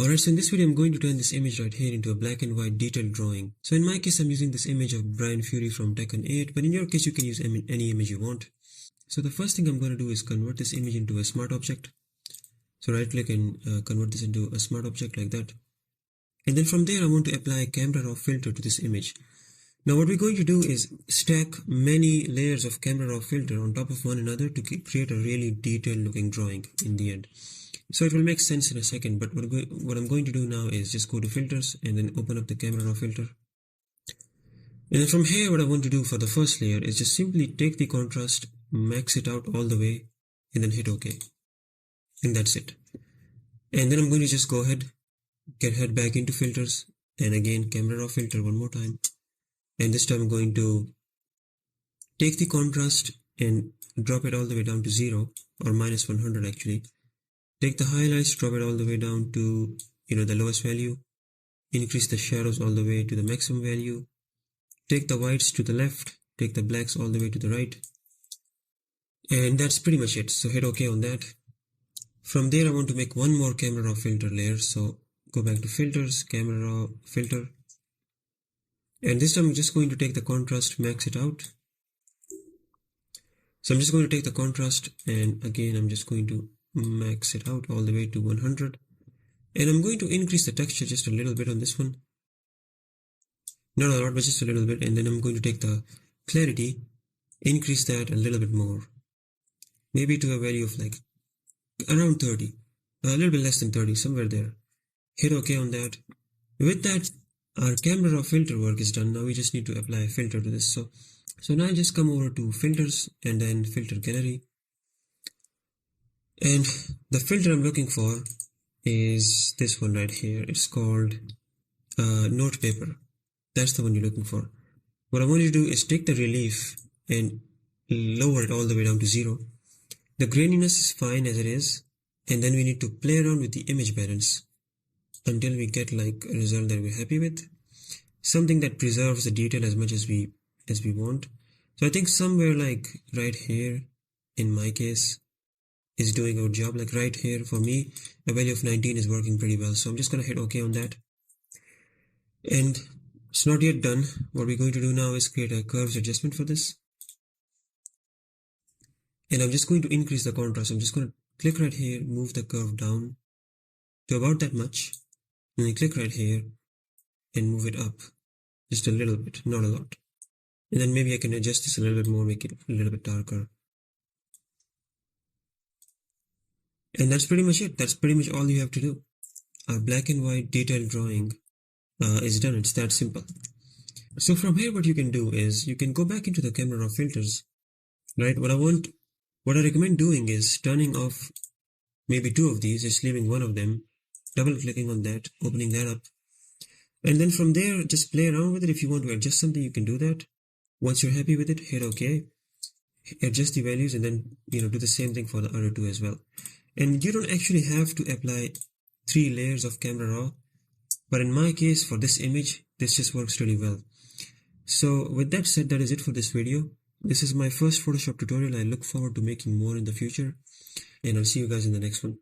Alright, so in this video I'm going to turn this image right here into a black and white detailed drawing. So in my case I'm using this image of Bryan Fury from Tekken 8, but in your case you can use any image you want. So the first thing I'm going to do is convert this image into a smart object. So right click and convert this into a smart object like that. And then from there I want to apply a camera raw filter to this image. Now what we're going to do is stack many layers of camera raw filter on top of one another to create a really detailed looking drawing in the end. So it will make sense in a second, but what I'm going to do now is just go to filters and then open up the camera raw filter. And then from here what I want to do for the first layer is just simply take the contrast, max it out all the way and then hit OK. And that's it. And then I'm going to just go ahead, head back into filters and again camera raw filter one more time. And this time I'm going to take the contrast and drop it all the way down to 0 or minus 100 actually. Take the highlights, drop it all the way down to the lowest value. Increase the shadows all the way to the maximum value. Take the whites to the left. Take the blacks all the way to the right. And that's pretty much it. So hit OK on that. From there I want to make one more camera raw filter layer. So go back to filters, camera raw filter. And this time I'm just going to take the contrast, max it out. So I'm just going to take the contrast and again I'm just going to max it out all the way to 100. And I'm going to increase the texture just a little bit on this one. Not a lot, but just a little bit. And then I'm going to take the clarity, increase that a little bit more. Maybe to a value of like around 30. A little bit less than 30, somewhere there. Hit OK on that. With that, our camera raw filter work is done. Now we just need to apply a filter to this. So now I just come over to filters and then filter gallery. And the filter I'm looking for is this one right here. It's called note paper. That's the one you're looking for. What I want you to do is take the relief and lower it all the way down to 0. The graininess is fine as it is. And then we need to play around with the image balance until we get like a result that we're happy with. Something that preserves the detail as much as we want. So I think somewhere like right here, in my case, is doing a good job. Like right here for me, a value of 19 is working pretty well. So I'm just going to hit OK on that. And it's not yet done. What we're going to do now is create a curves adjustment for this. And I'm just going to increase the contrast. I'm just going to click right here, move the curve down to about that much. And then click right here and move it up just a little bit, not a lot. And then maybe I can adjust this a little bit more, make it a little bit darker. And that's pretty much it. That's pretty much all you have to do. Our black and white detailed drawing is done. It's that simple. So from here what you can do is you can go back into the camera raw filters, right? What I recommend doing is turning off maybe 2 of these, just leaving one of them, double clicking on that, opening that up. And then from there, just play around with it. If you want to adjust something, you can do that. Once you're happy with it, hit OK. Adjust the values and then, do the same thing for the other 2 as well. And you don't actually have to apply 3 layers of camera raw. But in my case, for this image, this just works really well. So with that said, that is it for this video. This is my first Photoshop tutorial. I look forward to making more in the future. And I'll see you guys in the next one.